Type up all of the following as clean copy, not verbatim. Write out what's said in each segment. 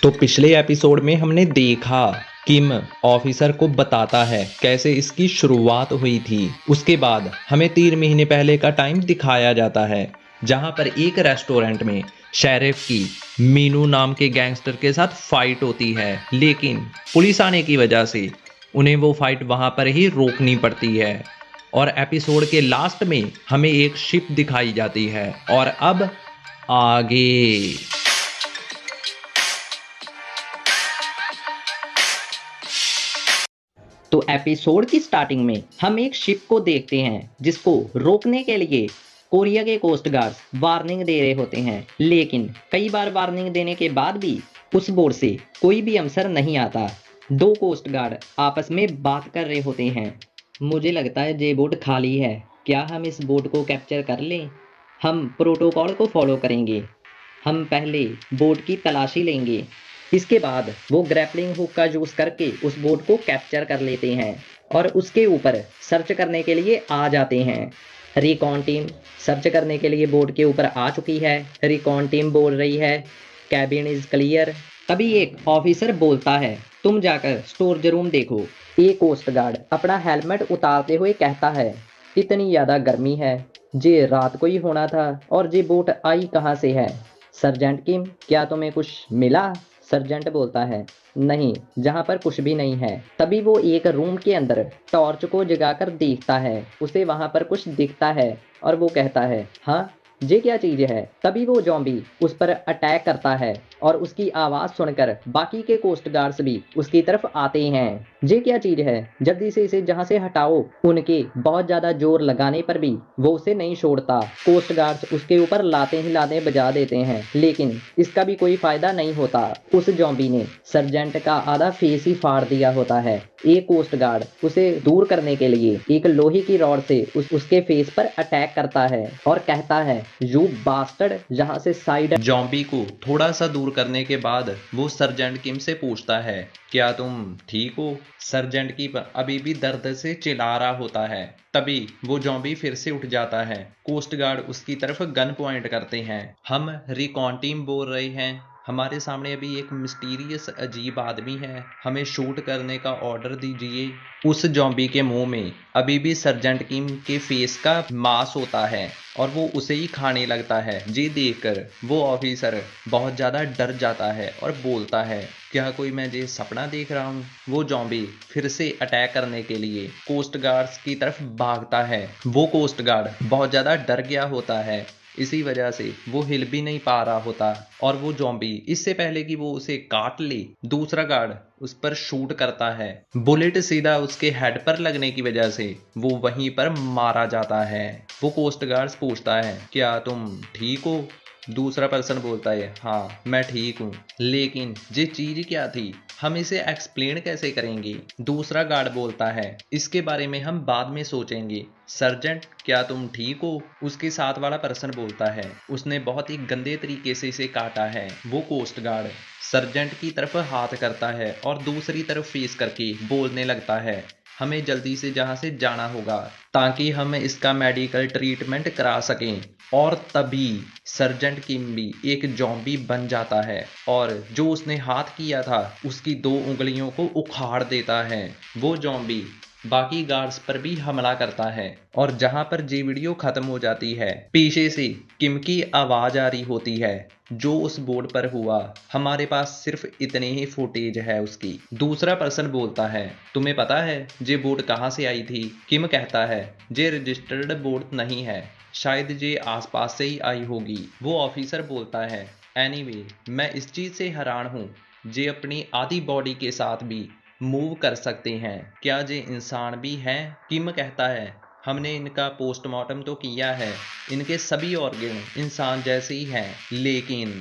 तो पिछले एपिसोड में हमने देखा किम ऑफिसर को बताता है कैसे इसकी शुरुआत हुई थी। उसके बाद हमें 3 महीने पहले का टाइम दिखाया जाता है जहां पर एक रेस्टोरेंट में शेरिफ की मीनू नाम के गैंगस्टर के साथ फाइट होती है, लेकिन पुलिस आने की वजह से उन्हें वो फाइट वहां पर ही रोकनी पड़ती है। और एपिसोड के लास्ट में हमें एक शिप दिखाई जाती है। और अब आगे तो एपिसोड की स्टार्टिंग में हम एक शिप को देखते हैं जिसको रोकने के लिए कोरिया के कोस्ट गार्ड्स वार्निंग दे रहे होते हैं, लेकिन कई बार वार्निंग देने के बाद भी उस बोट से कोई भी आंसर नहीं आता। दो कोस्ट गार्ड आपस में बात कर रहे होते हैं। मुझे लगता है ये बोट खाली है, क्या हम इस बोट को कैप्चर कर लें? हम प्रोटोकॉल को फॉलो करेंगे। हम पहले बोट की तलाशी लेंगे, इसके बाद वो ग्रैपलिंग हुक का यूज करके उस बोट को कैप्चर कर लेते हैं और उसके ऊपर सर्च करने के लिए आ जाते हैं। रिकॉन टीम सर्च करने के लिए बोट के ऊपर आ चुकी है। रिकॉन टीम बोल रही है कैबिन इज क्लियर। तभी एक ऑफिसर बोलता है तुम जाकर स्टोरेज रूम देखो। एक कोस्ट गार्ड अपना हेलमेट उतारते हुए कहता है इतनी ज़्यादा गर्मी है, ये रात को ही होना था और ये बोट आई कहाँ से है? सर्जेंट किम, क्या तुम्हें कुछ मिला? सर्जेंट बोलता है नहीं, जहाँ पर कुछ भी नहीं है। तभी वो एक रूम के अंदर टॉर्च को जगाकर देखता है, उसे वहां पर कुछ दिखता है और वो कहता है हाँ ये क्या चीज है? तभी वो जॉम्बी उस पर अटैक करता है और उसकी आवाज सुनकर बाकी के कोस्ट गार्ड्स भी उसकी तरफ आते हैं। ये क्या चीज है, जल्दी से इसे जहां से हटाओ। उनके बहुत ज्यादा जोर लगाने पर भी वो उसे नहीं छोड़ता। कोस्ट गार्ड्स उसके ऊपर लाते ही लाते बजा देते हैं, लेकिन इसका भी कोई फायदा नहीं होता। उस जॉम्बी ने सर्जेंट का आधा फेस ही फाड़ दिया होता है। एक कोस्ट गार्ड उसे दूर करने के लिए एक लोहे की रॉड से उसके फेस पर अटैक करता है और कहता है यू बास्टर्ड। जहां से साइड जॉम्बी को थोड़ा सा दूर करने के बाद वो सर्जेंट किम से पूछता है क्या तुम ठीक हो? सर्जेंट किम अभी भी दर्द से चिल्ला रहा होता है। तभी वो जॉम्बी फिर से उठ जाता है। कोस्ट गार्ड उसकी तरफ गन पॉइंट करते हैं। हम रिकॉन टीम बोल रहे हैं हमारे सामने अभी एक मिस्टीरियस अजीब आदमी है, हमें शूट करने का ऑर्डर दीजिए। उस जॉम्बी के मुंह में अभी भी सर्जेंट किम के फेस का मांस होता है और वो उसे ही खाने लगता है। ये देखकर वो ऑफिसर बहुत ज़्यादा डर जाता है और बोलता है क्या कोई मैं ये सपना देख रहा हूँ? वो जॉम्बी फिर से अटैक करने के लिए कोस्ट गार्ड्स की तरफ भागता है। वो कोस्ट गार्ड बहुत ज़्यादा डर गया होता है, इसी वजह से वो हिल भी नहीं पा रहा होता। और वो जॉम्बी इससे पहले कि वो उसे काट ले, दूसरा गार्ड उस पर शूट करता है। बुलेट सीधा उसके हेड पर लगने की वजह से वो वहीं पर मारा जाता है। वो कोस्ट गार्ड पूछता है क्या तुम ठीक हो? दूसरा पर्सन बोलता है हाँ मैं ठीक हूँ, लेकिन ये चीज क्या थी, हम इसे एक्सप्लेन कैसे करेंगे? दूसरा गार्ड बोलता है इसके बारे में हम बाद में सोचेंगे। सर्जेंट क्या तुम ठीक हो? उसके साथ वाला पर्सन बोलता है उसने बहुत ही गंदे तरीके से इसे काटा है। वो कोस्ट गार्ड सर्जेंट की तरफ हाथ करता है और दूसरी तरफ फेस करके बोलने लगता है हमें जल्दी से जहां से जाना होगा ताकि हम इसका मेडिकल ट्रीटमेंट करा सकें। और तभी सर्जेंट किम भी एक जॉम्बी बन जाता है और जो उसने हाथ किया था उसकी 2 उंगलियों को उखाड़ देता है। वो जॉम्बी बाकी गार्ड्स पर भी हमला करता है और जहां पर जी वीडियो खत्म हो जाती है पीछे से किम की आवाज आ रही होती है जो उस बोर्ड पर हुआ। हमारे पास सिर्फ इतने ही फुटेज है उसकी। दूसरा पर्सन बोलता है तुम्हें पता है ये बोर्ड कहाँ से आई थी? किम कहता है ये रजिस्टर्ड बोर्ड नहीं है, शायद ये आसपास से ही आई होगी। वो ऑफिसर बोलता है एनीवे मैं इस चीज से हैरान हूँ जे अपनी आधी बॉडी के साथ भी मूव कर सकते हैं, क्या ये इंसान भी हैं? किम कहता है हमने इनका पोस्टमार्टम तो किया है, इनके सभी ऑर्गन इंसान जैसे ही हैं, लेकिन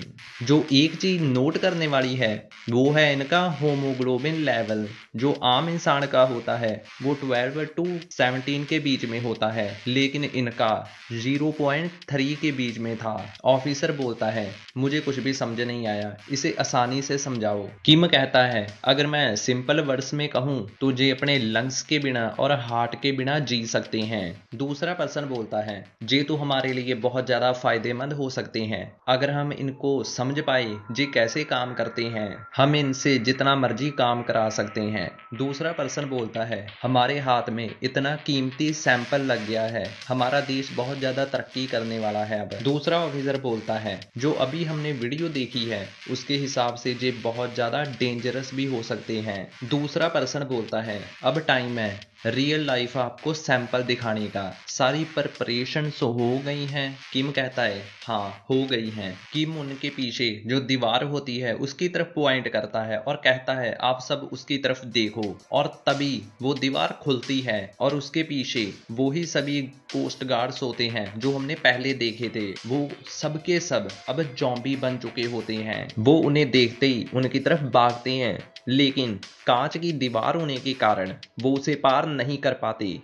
जो एक चीज नोट करने वाली है वो है इनका होमोग्लोबिन लेवल। जो आम इंसान का होता है वो 12 टू 17 के बीच में होता है, लेकिन इनका 0.3 के बीच में था। ऑफिसर बोलता है मुझे कुछ भी समझ नहीं आया, इसे आसानी से समझाओ। किम कहता है अगर मैं सिंपल वर्ड्स में कहूँ तो ये अपने लंग्स के बिना और हार्ट के बिना जी सकते हैं। दूसरा पर्सन बोलता है जे तो हमारे लिए बहुत ज़्यादा फायदेमंद हो सकते हैं अगर हम इनको समझ पाए जे कैसे काम करते हैं, हम इनसे जितना मर्जी काम करा सकते हैं। दूसरा पर्सन बोलता है हमारे हाथ में इतना कीमती सैंपल लग गया है, हमारा देश बहुत ज़्यादा तरक्की करने वाला है अब। दूसरा ऑफिसर बोलता है जो अभी हमने वीडियो देखी है उसके हिसाब से जे बहुत ज़्यादा डेंजरस भी हो सकते हैं। दूसरा पर्सन बोलता है अब टाइम है रियल लाइफ आपको सैंपल दिखाने का, सारी प्रिपरेशन हो गई हैं। किम कहता है हाँ हो गई हैं। किम उनके पीछे जो दीवार होती है उसकी तरफ पॉइंट करता है और कहता है आप सब उसकी तरफ देखो, और तभी वो दीवार खुलती है और उसके पीछे वो ही सभी कोस्ट गार्ड्स होते हैं जो हमने पहले देखे थे। वो सब के सब अब जॉम्बी बन चुके होते हैं। वो उन्हें देखते ही उनकी तरफ भागते हैं, लेकिन कांच की दीवार होने के कारण वो उसे पार नहीं कर पाते।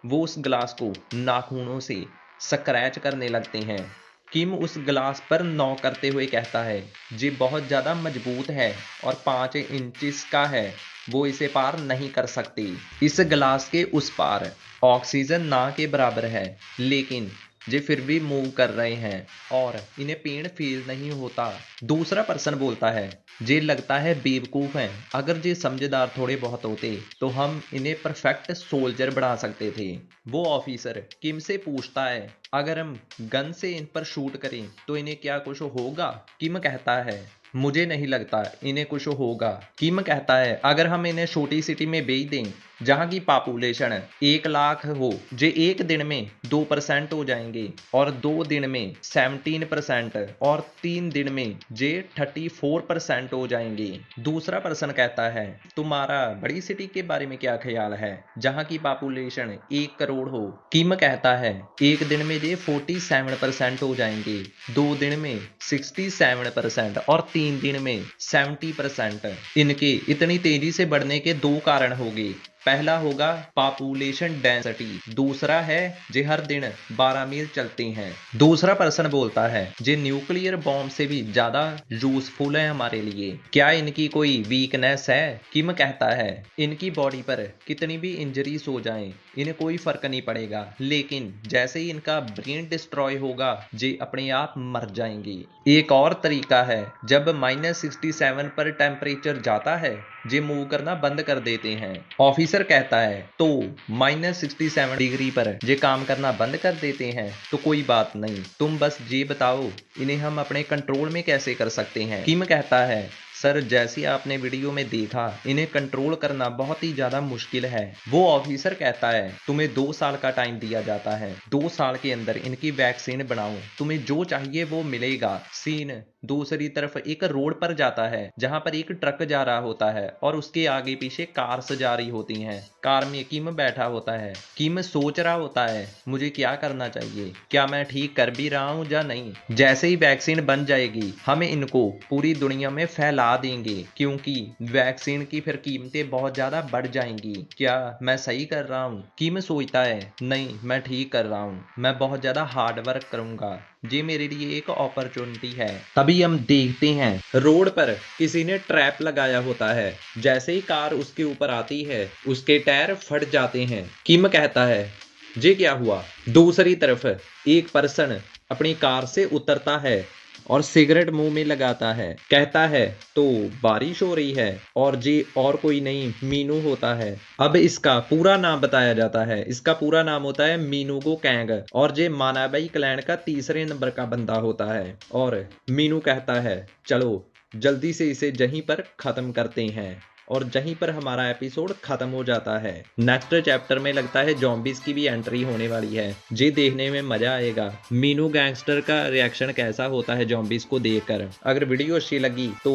वो उस ग्लास को नाखूनों से स्क्रैच करने लगते हैं। किम उस ग्लास पर नॉक करते हुए कहता है ये बहुत ज़्यादा मजबूत है और 5 इंचिस का है, वो इसे पार नहीं कर सकती। इस ग्लास के उस पार ऑक्सीजन ना के बराबर है, लेकिन जे फिर भी मूव कर रहे हैं और इन्हें पेन फील नहीं होता। दूसरा पर्सन बोलता है जे लगता है बेवकूफ़ हैं, अगर जे समझदार थोड़े बहुत होते तो हम इन्हें परफेक्ट सोल्जर बना सकते थे। वो ऑफिसर किम से पूछता है अगर हम गन से इन पर शूट करें तो इन्हें क्या कुछ होगा? किम कहता है मुझे नहीं लगता इन्हें कुछ होगा। किम कहता है अगर हम इन्हें छोटी सिटी में भेज दें जहां की पॉपुलेशन 1 लाख हो, जे एक दिन में 2% हो जाएंगे और 2 दिन में 17% और 3 दिन में जे 34% हो जाएंगे। दूसरा पर्सन कहता है तुम्हारा बड़ी सिटी के बारे में क्या ख्याल है जहां की पॉपुलेशन 1 करोड़ हो? किम कहता है एक दिन में जे 47% हो जाएंगे, 2 दिन में 67% और 3 दिन में 70%। इनके इतनी तेजी से बढ़ने के 2 कारण होंगे। पहला होगा पॉपुलेशन डेंसिटी, दूसरा है जे हर दिन 12 मील चलते हैं। दूसरा पर्सन बोलता है जे न्यूक्लियर बॉम्ब से भी ज्यादा यूजफुल है हमारे लिए, क्या इनकी कोई वीकनेस है? किम कहता है इनकी बॉडी पर कितनी भी इंजरीज हो जाएं इन्हें कोई फर्क नहीं पड़ेगा, लेकिन जैसे ही इनका ब्रेन डिस्ट्रॉय होगा जे अपने आप मर जाएंगे। एक और तरीका है जब -67 पर टेम्परेचर जाता है जे मूव करना बंद कर देते हैं। ऑफिसर कहता है तो -67 डिग्री पर जे काम करना बंद कर देते हैं तो कोई बात नहीं, तुम बस ये बताओ इन्हें हम अपने कंट्रोल में कैसे कर सकते हैं। किम कहता है सर जैसे आपने वीडियो में देखा इन्हें कंट्रोल करना बहुत ही ज्यादा मुश्किल है। वो ऑफिसर कहता है तुम्हें 2 साल का टाइम दिया जाता है, 2 साल के अंदर इनकी वैक्सीन बनाओ, तुम्हें जो चाहिए वो मिलेगा। सीन दूसरी तरफ एक रोड पर जाता है जहां पर एक ट्रक जा रहा होता है और उसके आगे पीछे कार्स जा रही होती हैं। कार में किम बैठा होता है। किम सोच रहा होता है मुझे क्या करना चाहिए, क्या मैं ठीक कर भी रहा हूं या नहीं। जैसे ही वैक्सीन बन जाएगी हम इनको पूरी दुनिया में फैला देंगे, क्योंकि वैक्सीन की फिर कीमतें बहुत ज्यादा बढ़ जाएंगी। क्या मैं सही कर रहा हूँ? किम सोचता है नहीं मैं ठीक कर रहा हूँ, मैं बहुत ज्यादा हार्ड वर्क करूंगा, ये मेरे लिए एक अपॉर्चुनिटी है। तभी हम देखते हैं रोड पर किसी ने ट्रैप लगाया होता है। जैसे ही कार उसके ऊपर आती है उसके टायर फट जाते हैं। किम कहता है ये क्या हुआ? दूसरी तरफ एक पर्सन अपनी कार से उतरता है और सिगरेट मुंह में लगाता है। कहता है तो बारिश हो रही है और जी और कोई नहीं मीनू होता है। अब इसका पूरा नाम बताया जाता है, इसका पूरा नाम होता है मीनूगो कैंग और जे मानाबाई क्लैन का 3रे नंबर का बंदा होता है। और मीनू कहता है चलो जल्दी से इसे यहीं पर खत्म करते हैं, और जहीं पर हमारा एपिसोड खत्म हो जाता है। नेक्स्ट चैप्टर में लगता है जॉम्बीज की भी एंट्री होने वाली है, ये देखने में मजा आएगा। मीनू गैंगस्टर का रिएक्शन कैसा होता है जॉम्बीज को देखकर। अगर वीडियो अच्छी लगी तो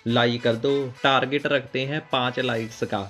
लाइक कर दो, टारगेट रखते हैं 5 लाइक्स का।